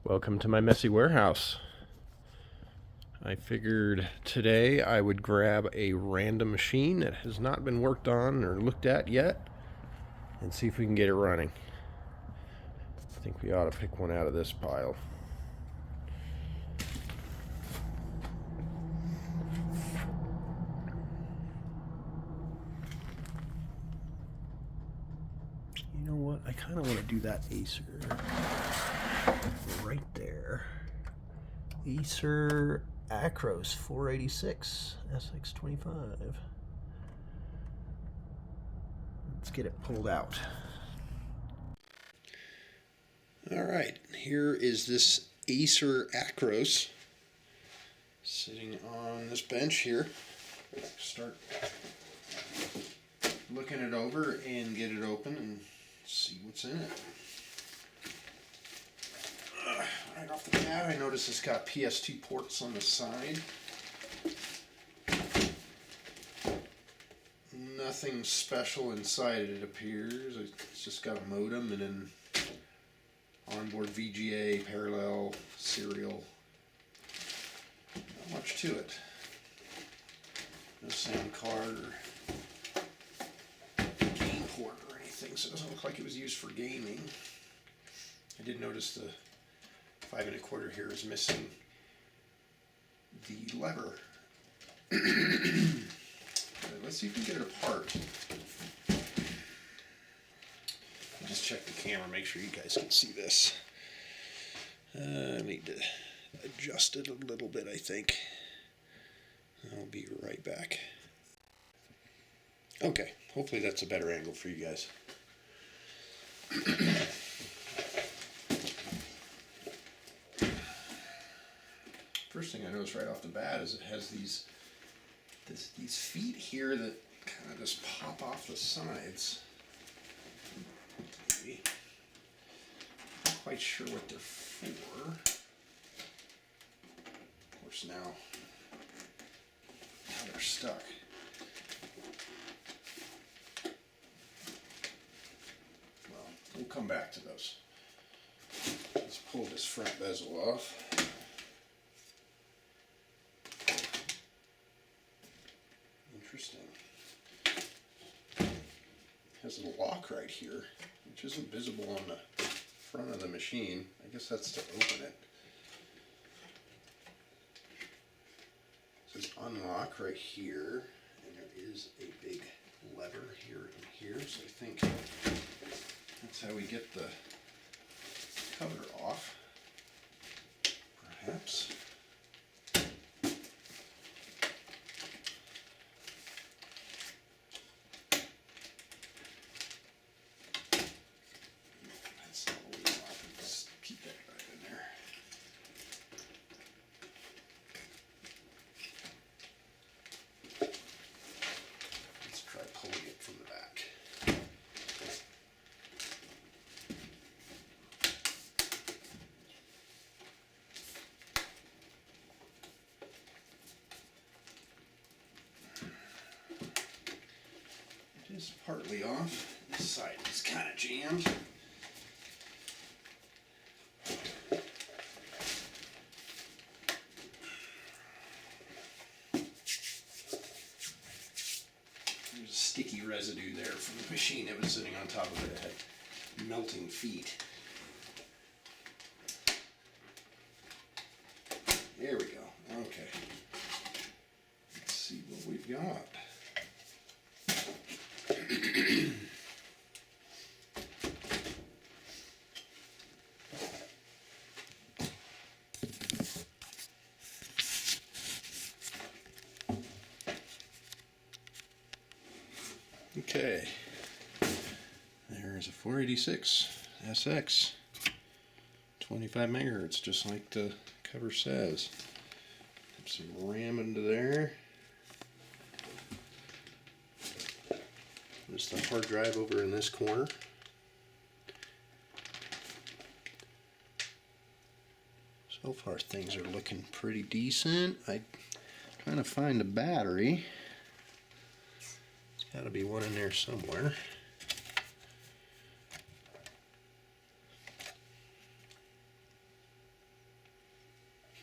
Welcome to my messy warehouse. I figured today I would grab a random machine that has not been worked on or looked at yet and see if we can get it running. I think we ought to pick one out of this pile. You know what? I kind of want to do that Acer right there. Acer Acros 486 SX25. Let's get it pulled out. All right, here is this Acer Acros sitting on this bench here. Start looking it over and get it open and see what's in it. Right off the bat, I notice it's got PS2 ports on the side. Nothing special inside it appears. It's just got a modem and then onboard VGA, parallel, serial. Not much to it. No sound card or game port or anything, so it doesn't look like it was used for gaming. I did notice the 5 1/4 here is missing the lever. Let's see if we can get it apart. I'll just check the camera, make sure you guys can see this. I need to adjust it a little bit, I think. I'll be right back. Okay, hopefully that's a better angle for you guys. First thing I notice right off the bat is it has these feet here that kind of just pop off the sides. Maybe. Not quite sure what they're for. Of course now they're stuck. Well, we'll come back to those. Let's pull this front bezel off. Interesting. Has a lock right here, which isn't visible on the front of the machine. I guess that's to open it. It says unlock right here, and there is a big lever here and here, so I think that's how we get the cover off, perhaps. Is partly off. This side is kind of jammed. There's a sticky residue there from the machine that was sitting on top of it. It had melting feet. There we go. Okay. Let's see what we've got. Okay, there's a 486 SX, 25 megahertz, just like the cover says. Put some RAM into there. There's the hard drive over in this corner. So far things are looking pretty decent. I'm trying to find a battery. There's got to be one in there somewhere.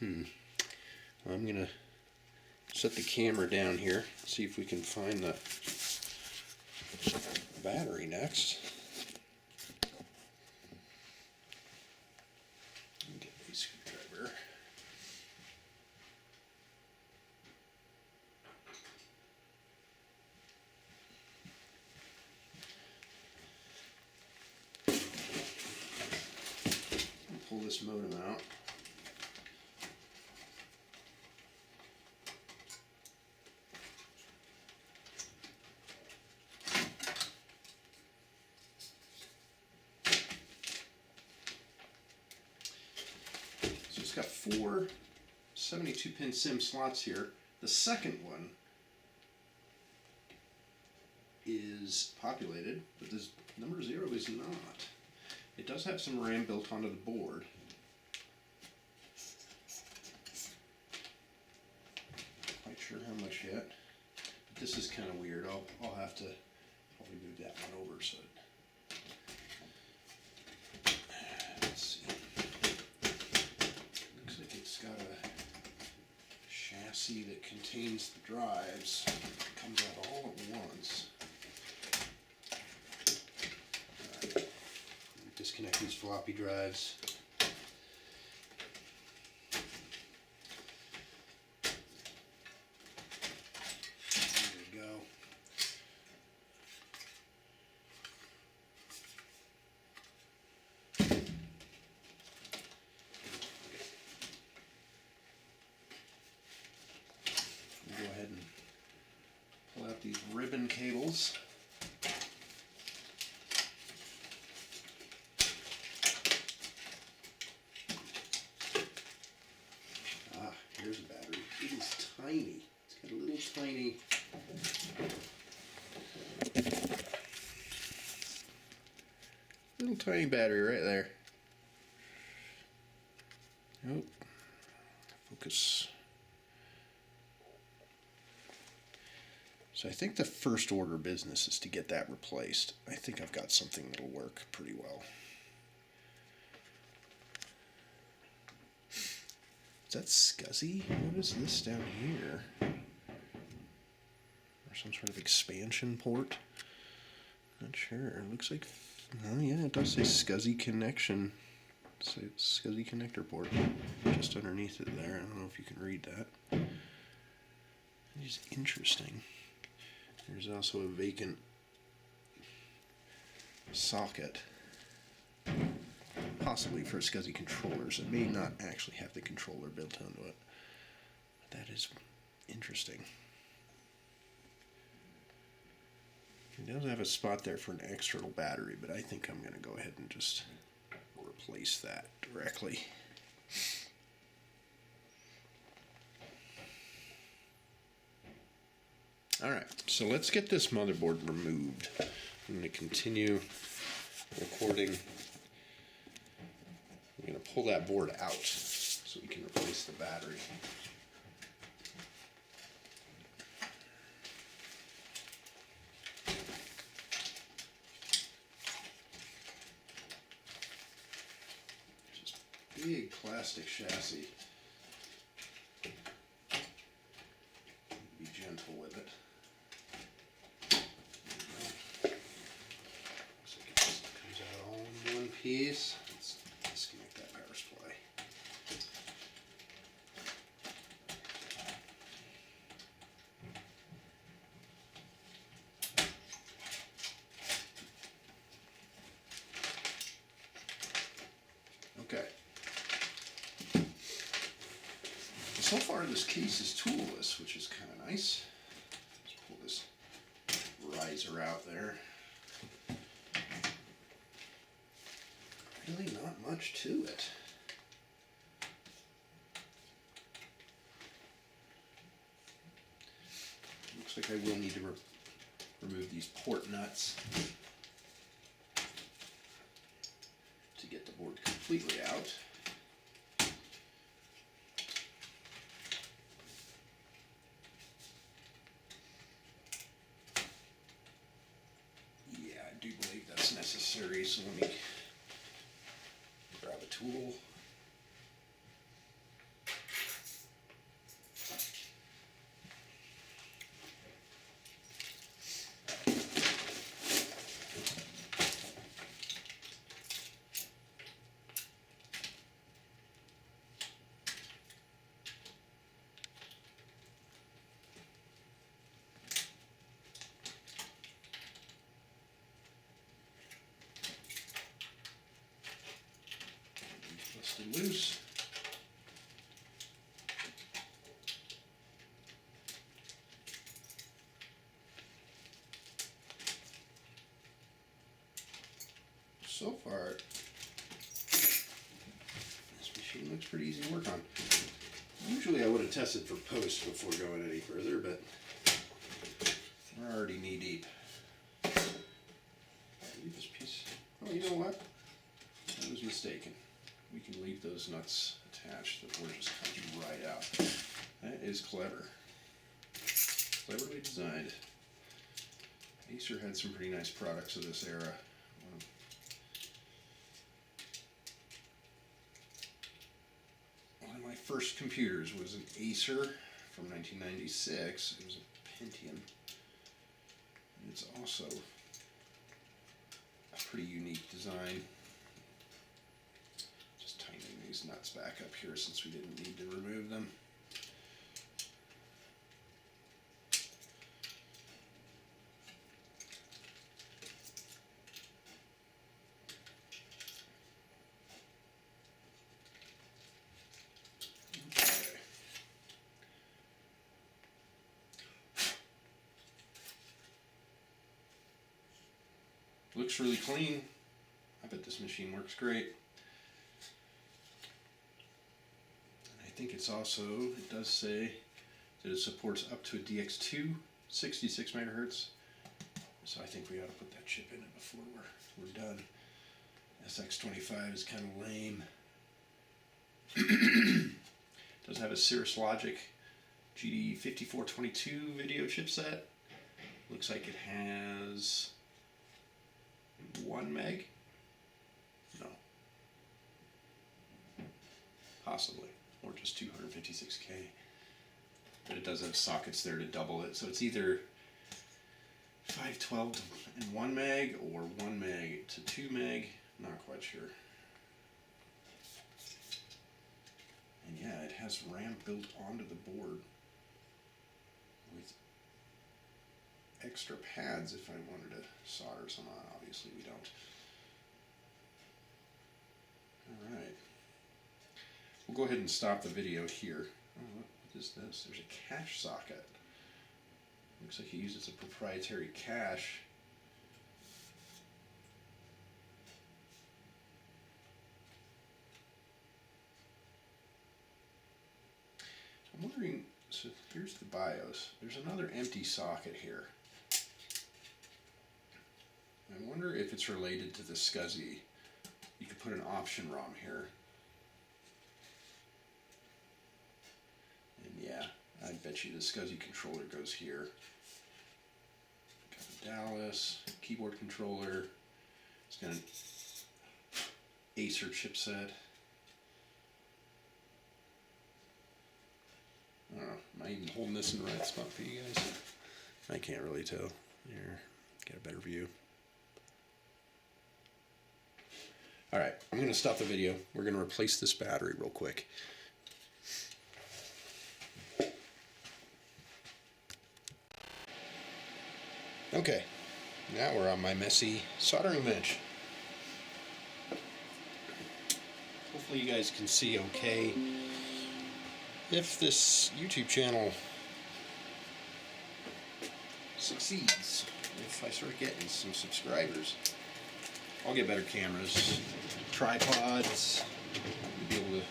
I'm gonna set the camera down here, see if we can find the battery next. Get a screwdriver. Pull this modem out. So it's got four 72-pin SIM slots here. The second one is populated, but this number 0 is not. It does have some RAM built onto the board. Not quite sure how much yet. This is kind of weird. I'll have to probably move that one over so let's see. Looks like it's got a chassis that contains the drives. It comes out all at once. Disconnect these floppy drives. There we go. We'll go ahead and pull out these ribbon cables. Here's a battery. It is tiny. It's got a little tiny battery right there. Nope. Focus. So I think the first order of business is to get that replaced. I think I've got something that'll work pretty well. Is that SCSI? What is this down here? Or some sort of expansion port? Not sure. It looks like, oh yeah, it does say SCSI connection. It's a SCSI connector port just underneath it there. I don't know if you can read that. It is interesting. There's also a vacant socket. Possibly for SCSI controllers. It may not actually have the controller built onto it. But that is interesting. It does have a spot there for an external battery, but I think I'm going to go ahead and just replace that directly. Alright, so let's get this motherboard removed. I'm going to continue recording. I'm going to pull that board out so we can replace the battery. Just big plastic chassis. Be gentle with it. Looks like it just comes out all in one piece. Let's disconnect that power supply. Okay. So far this case is toolless, which is kind of nice. Let's pull this riser out there. Really not much to it. Looks like I will need to remove these port nuts to get the board completely out. Yeah, I do believe that's necessary, so let me grab a tool. melted loose. So far, this machine looks pretty easy to work on. Usually I would have tested for post before going any further, but we're already knee deep. Leave this piece. Oh, you know what? I was mistaken. We can leave those nuts attached. The board just comes right out. That is clever. Cleverly designed. Acer had some pretty nice products of this era. One of my first computers was an Acer from 1996. It was a Pentium. And it's also a pretty unique design. Just tightening these nuts back up here since we didn't need to remove them. Looks really clean. I bet this machine works great. And I think it's also, it does say that it supports up to a DX2 66 megahertz. So I think we ought to put that chip in it before we're done. SX25 is kind of lame. Does have a Cirrus Logic GD5422 video chipset. Looks like it has 1 meg? No. Possibly. Or just 256K. But it does have sockets there to double it. So it's either 512 and 1 meg or 1 meg to 2 meg. Not quite sure. And yeah, it has RAM built onto the board with extra pads if I wanted to solder some on. Obviously we don't. Alright. We'll go ahead and stop the video here. Oh, what is this? There's a cache socket. Looks like he uses a proprietary cache. I'm wondering, so here's the BIOS. There's another empty socket here. I wonder if it's related to the SCSI. You could put an option ROM here. And yeah, I bet you the SCSI controller goes here. Got a Dallas keyboard controller. It's got an Acer chipset. I don't know, am I even holding this in the right spot for you guys? I can't really tell. Here, get a better view. Alright, I'm going to stop the video. We're going to replace this battery real quick. Okay, now we're on my messy soldering bench. Hopefully you guys can see okay. If this YouTube channel succeeds, if I start getting some subscribers, I'll get better cameras, tripods, to be able to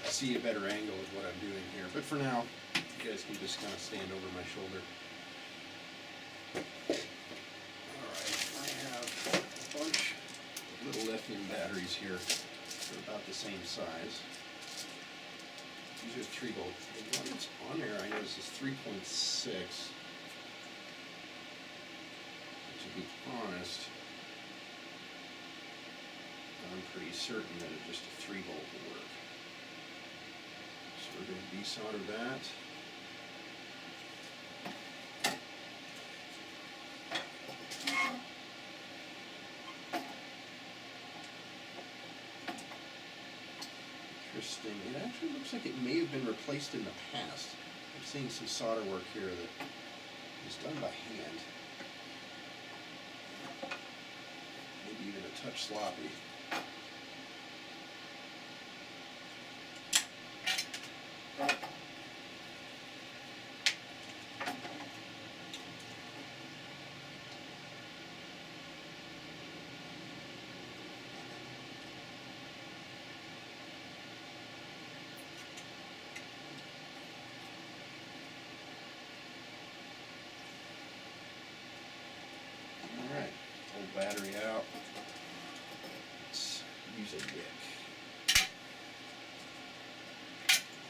see a better angle of what I'm doing here. But for now, you guys can just kind of stand over my shoulder. Alright, I have a bunch of little lithium batteries here. They're about the same size. These are 3 volt. The one that's on there I notice is 3.6. To be honest, I'm pretty certain that just a 3 volt will work. So we're going to desolder that. Interesting. It actually looks like it may have been replaced in the past. I'm seeing some solder work here that is done by hand. Maybe even a touch sloppy. a wick.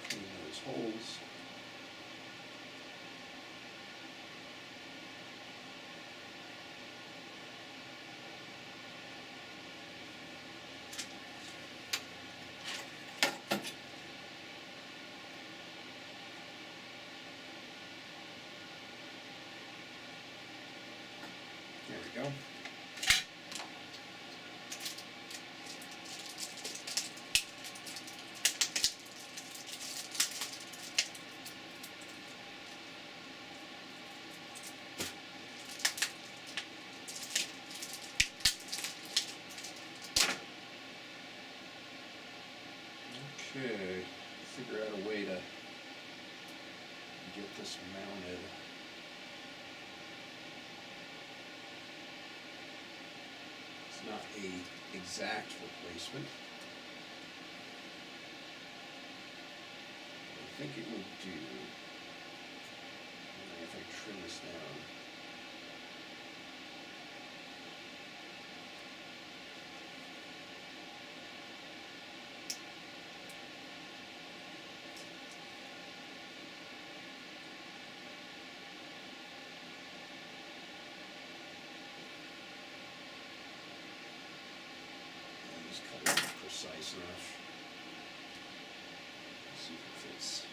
Clean those holes. There we go. Okay, figure out a way to get this mounted. It's not a exact replacement. I think it would do. If I trim this down. Just cut it precise enough. Let's see if it fits.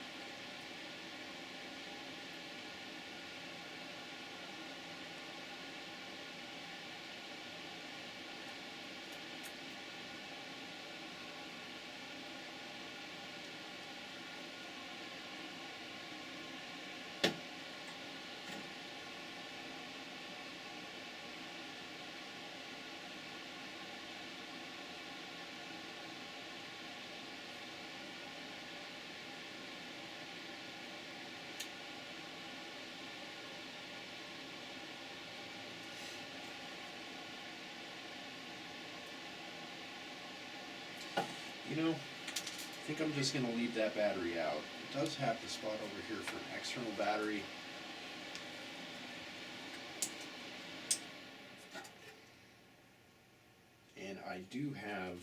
You know, I think I'm just going to leave that battery out. It does have the spot over here for an external battery. And I do have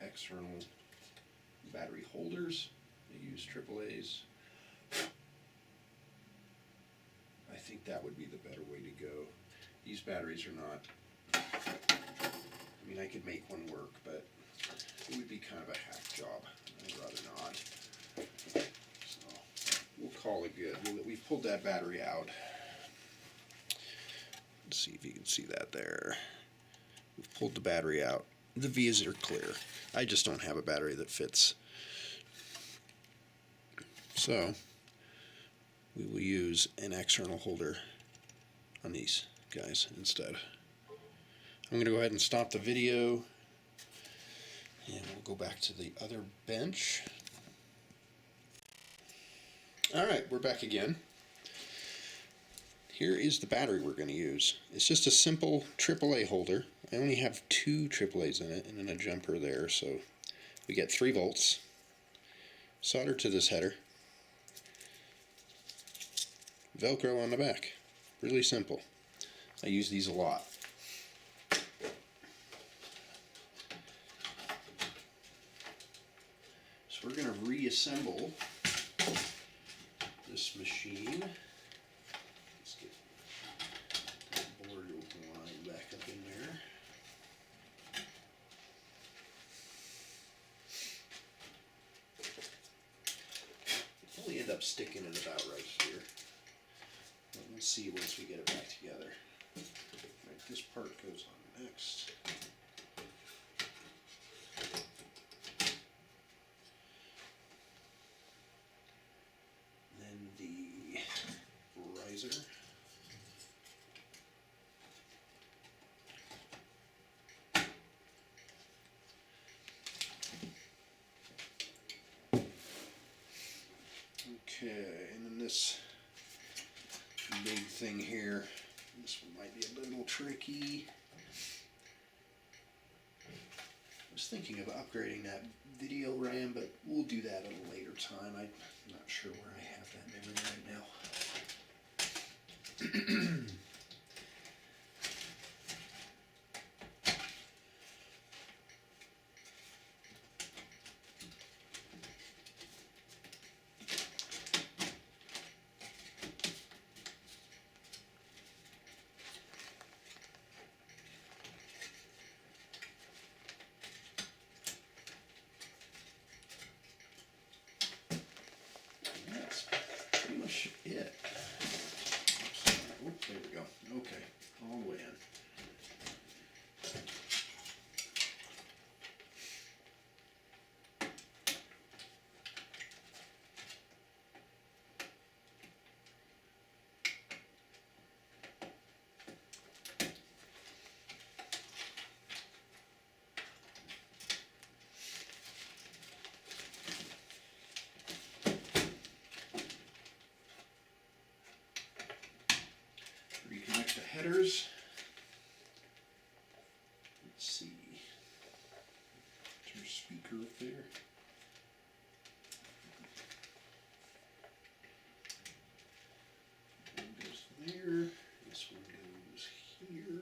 external battery holders. I use AAAs. I think that would be the better way to go. These batteries are not, I mean, I could make one work, but it would be kind of a hack job. I'd rather not. So we'll call it good. We've pulled that battery out. Let's see if you can see that there. We've pulled the battery out. The V's are clear. I just don't have a battery that fits. So we will use an external holder on these guys instead. I'm going to go ahead and stop the video. And we'll go back to the other bench. Alright, we're back again. Here is the battery we're going to use. It's just a simple AAA holder. I only have 2 AAAs in it and then a jumper there, so we get 3 volts. Solder to this header. Velcro on the back. Really simple. I use these a lot. So we're going to reassemble this machine. Let's get that board line back up in there. Probably end up sticking it about right here. But we'll see once we get it back together. Right, this part goes on next. Then the riser. Okay, and then this big thing here. This one might be a little tricky. I was thinking of upgrading that video RAM, but we'll do that at a later time. I'm not sure where I have that memory right now. headers. Let's see. Is there a speaker up there? One goes there. This one goes here.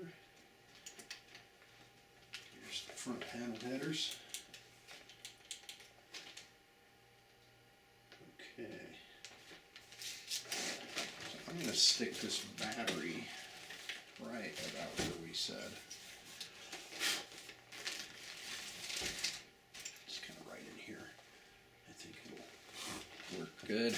Here's the front panel headers. Okay. So I'm going to stick this battery right about where we said. Just kind of right in here. I think it'll work good.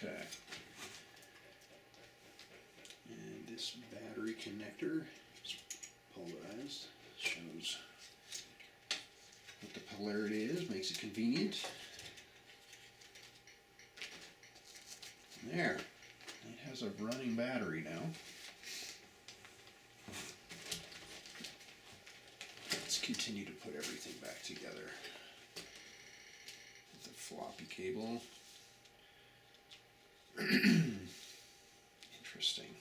Okay. And this battery connector is polarized. Shows what the polarity is, makes it convenient. There. It has a running battery now. Let's continue to put everything back together. The floppy cable. Interesting.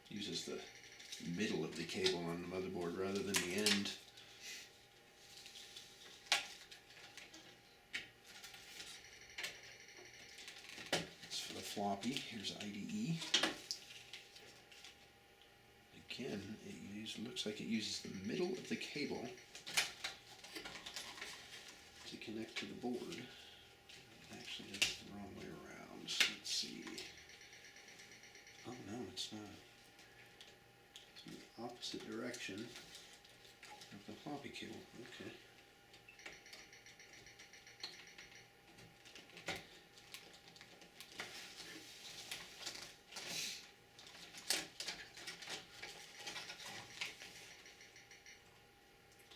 Uses the middle of the cable on the motherboard rather than the end. That's for the floppy. Here's IDE. Again, looks like it uses the middle of the cable to connect to the board. Actually, that's the wrong way around. So let's see. Oh no, it's not. It's in the opposite direction of the floppy cable. Okay.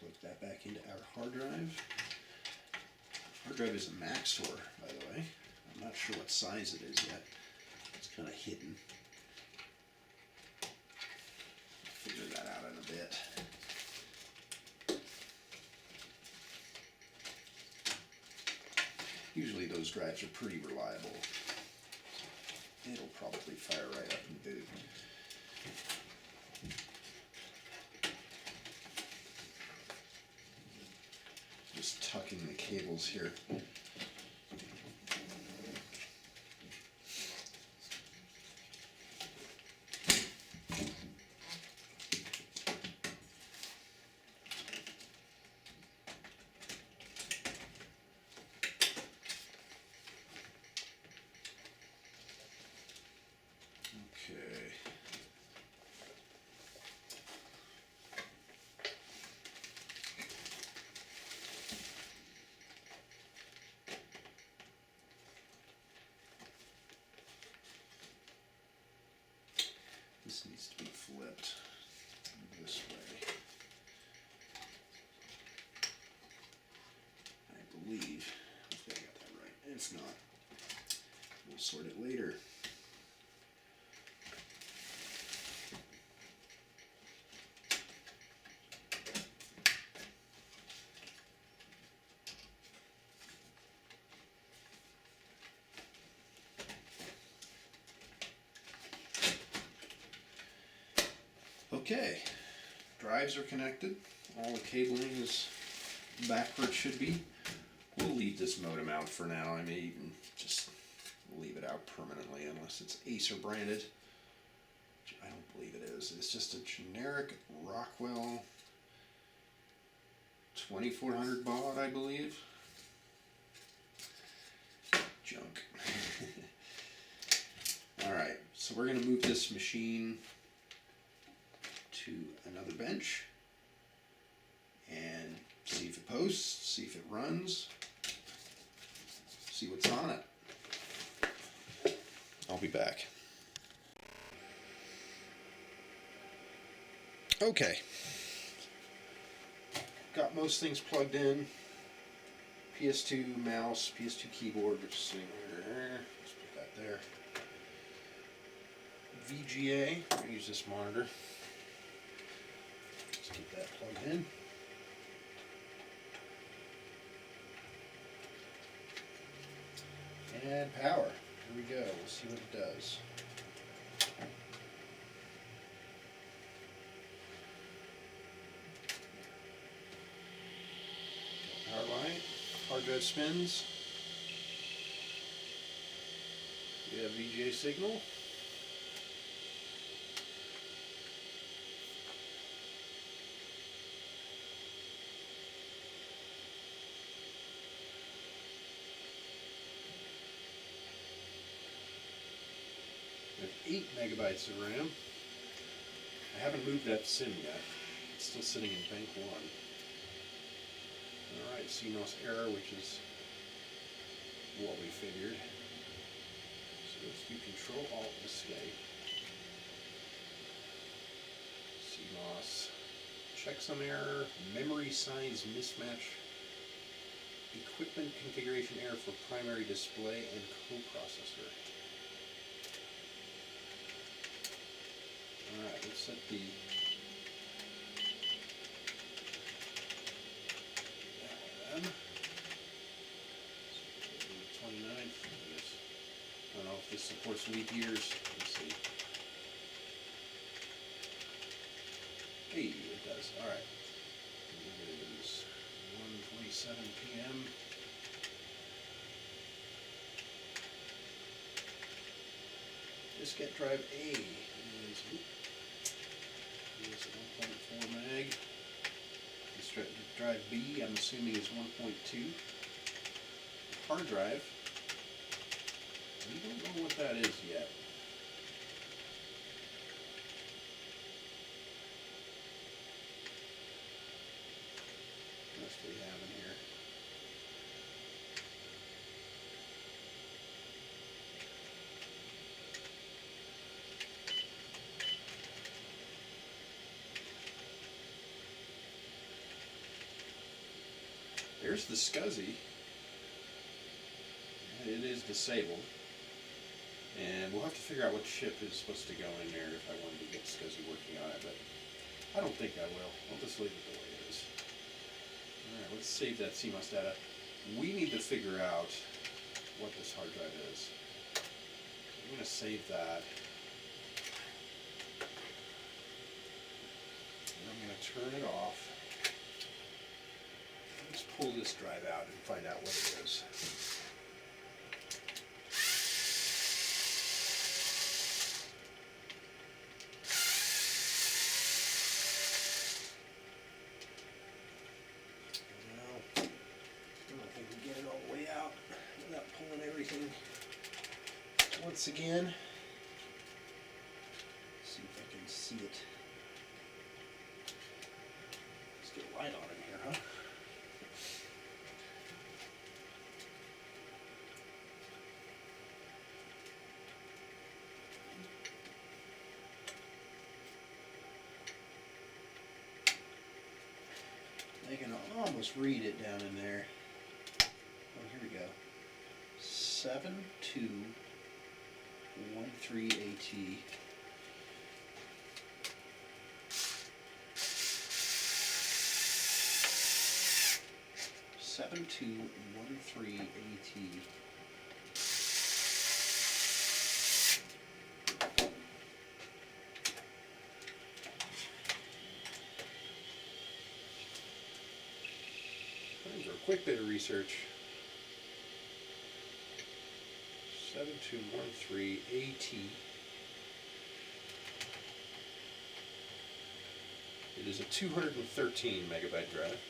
Plug that back into our hard drive. Hard drive is a Maxtor, by the way. I'm not sure what size it is yet. It's kind of hidden. I'll figure that out in a bit. Usually those drives are pretty reliable. It'll probably fire right up and boot. Just tucking the cables here. Okay. This needs to be flipped this way. I believe. Hopefully I got that right. If not, we'll sort it later. Okay, drives are connected. All the cabling is back where it should be. We'll leave this modem out for now. I may even just leave it out permanently unless it's Acer branded. Which I don't believe it is. It's just a generic Rockwell 2400 baud, I believe. Junk. Alright, so we're going to move this machine to another bench and see if it posts, see if it runs, see what's on it. I'll be back. Okay. Got most things plugged in. PS2 mouse, PS2 keyboard, which is sitting there. Let's put that there. VGA, I'm going to use this monitor. Let's get that plugged in. And power. Here we go. We'll see what it does. Power line. Hard drive spins. We have VGA signal. We have 8 megabytes of RAM. I haven't moved that SIM yet. It's still sitting in bank 1. Alright, CMOS error, which is what we figured. So let's do Control-Alt-Escape. CMOS. Checksum error. Memory size mismatch. Equipment configuration error for primary display and coprocessor. Alright, let's set the 29th. I don't know if this supports leap years. Let's see. Hey, it does. Alright. It is 1:27 p.m. Diskette drive A is 1.4 meg. This drive B, I'm assuming, is 1.2. Hard drive, we don't know what that is yet. What else do we have in here? There's the SCSI. It is disabled. And we'll have to figure out what chip is supposed to go in there if I wanted to get SCSI working on it, but I don't think I will. I'll just leave it the way it is. Alright, let's save that CMOS data. We need to figure out what this hard drive is. So I'm going to save that. And I'm going to turn it off. Let's pull this drive out and find out what it is. Once again, see if I can see it. Let's get a light on in here, huh? I can almost read it down in there. Oh, here we go. 7213 AT. Seven two one three AT. For a quick bit of research. 7213 AT. It is a 213 megabyte drive.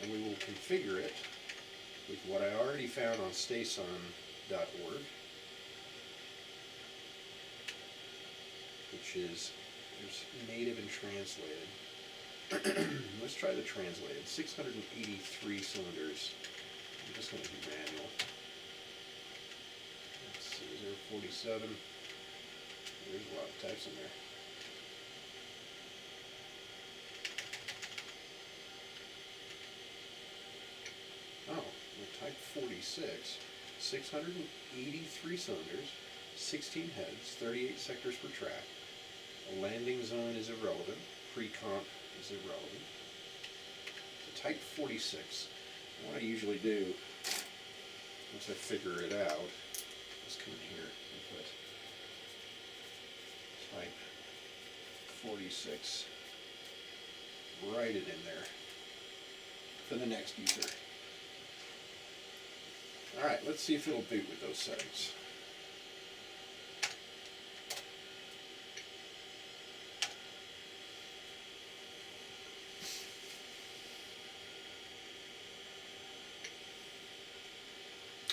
And we will configure it with what I already found on stason.org, which is There's native and translated. Let's try the translated. 683 cylinders. I'm just going to do manual. Let's see, 047. There's a lot of types in there. Oh, well, type 46. 683 cylinders, 16 heads, 38 sectors per track. A landing zone is irrelevant. Pre-comp is irrelevant. So type 46. What I usually do, once I figure it out, is come in here and put type 46. Write it in there for the next user. Alright, let's see if it'll boot with those settings.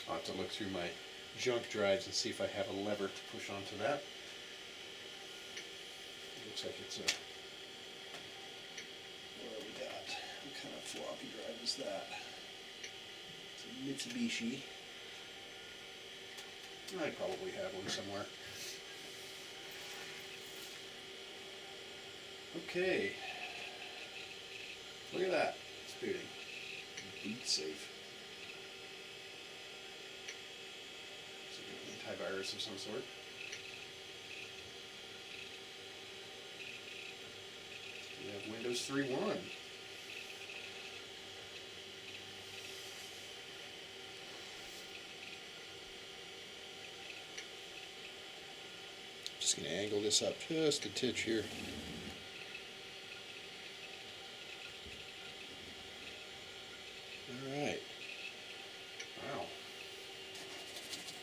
I'll have to look through my junk drives and see if I have a lever to push onto that. Looks like it's a... What do we got? What kind of floppy drive is that? It's a Mitsubishi. I probably have one somewhere. Okay. Look at that. It's booting. Boot safe. Antivirus of some sort. We have Windows 3.1. Just going to angle this up just a titch here. All right. Wow.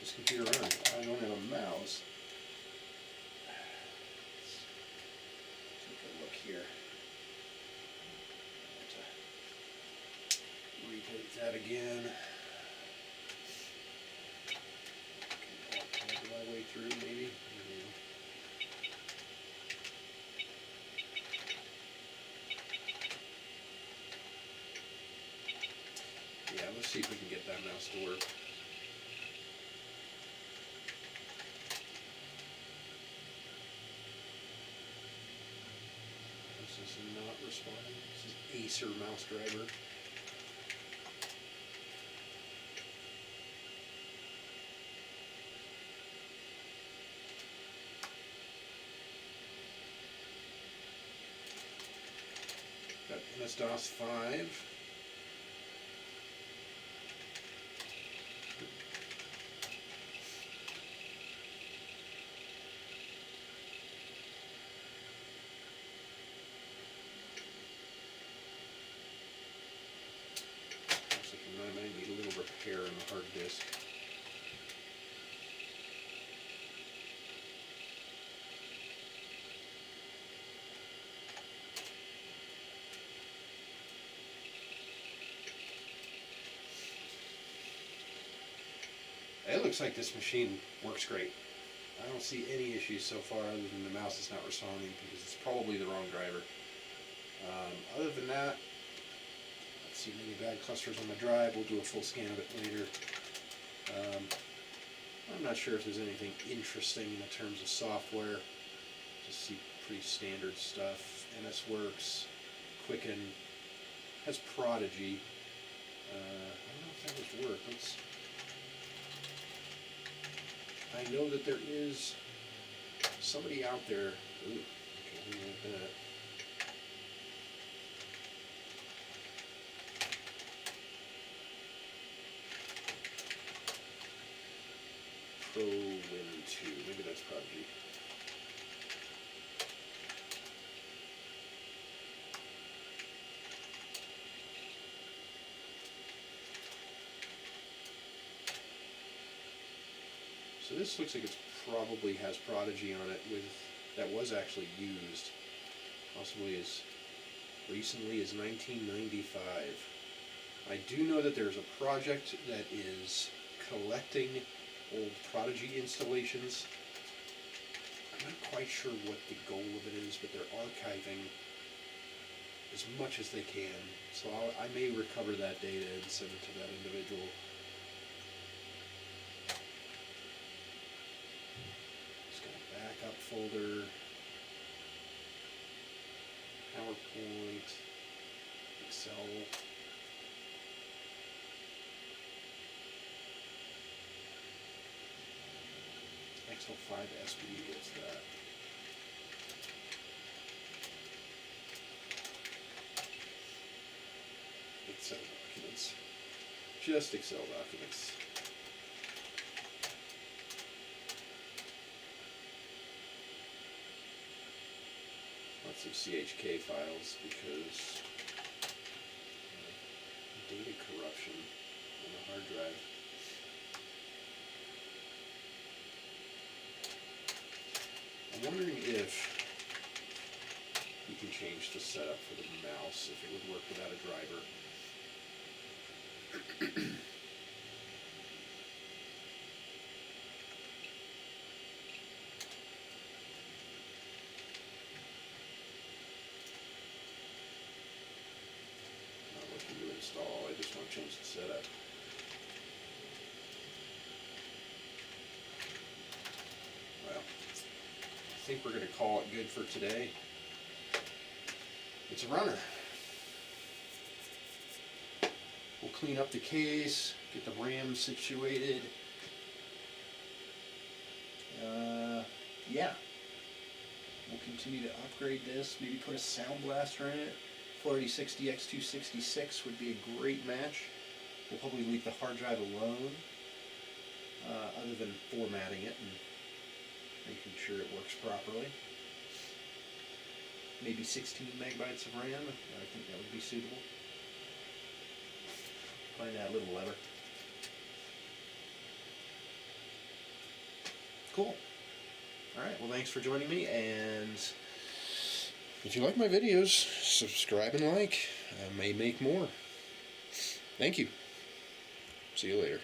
This computer runs. I don't have a mouse. Let's take a look here. Reboot that again. Can I do my way through, maybe? Yeah, let's see if we can get that mouse to work. This is not responding. This is Acer mouse driver. Got MS-DOS 5. I might need a little repair on the hard disk. It looks like this machine works great. I don't see any issues so far other than the mouse is not responding because it's probably the wrong driver. Other than that, let's see any bad clusters on the drive. We'll do a full scan of it later. I'm not sure if there's anything interesting in terms of software. Just see pretty standard stuff. NSWorks, Quicken, has Prodigy. I don't know if that would work. I know that there is somebody out there. Ooh, okay, like that. ProWin2, maybe that's Prodigy. So this looks like it probably has Prodigy on it that was actually used, possibly as recently as 1995. I do know that there's a project that is collecting old Prodigy installations. I'm not quite sure what the goal of it is, but they're archiving as much as they can. So I may recover that data and send it to that individual. Just got a backup folder, PowerPoint, Excel. Excel 5 SB gets that. Excel documents. Just Excel documents. Lots of CHK files because data corruption on the hard drive. I'm wondering if you can change the setup for the mouse, if it would work without a driver. Not looking to install, I just want to change the setup. Well, I think we're going to call it good for today. It's a runner. We'll clean up the case, get the RAM situated. Yeah. We'll continue to upgrade this, maybe put a sound blaster in it. Floor 86 DX266 would be a great match. We'll probably leave the hard drive alone, other than formatting it and making sure it works properly. Maybe 16 megabytes of RAM, I think that would be suitable. Find that little lever. Cool. Alright, well thanks for joining me, and if you like my videos, subscribe and like. I may make more. Thank you. See you later.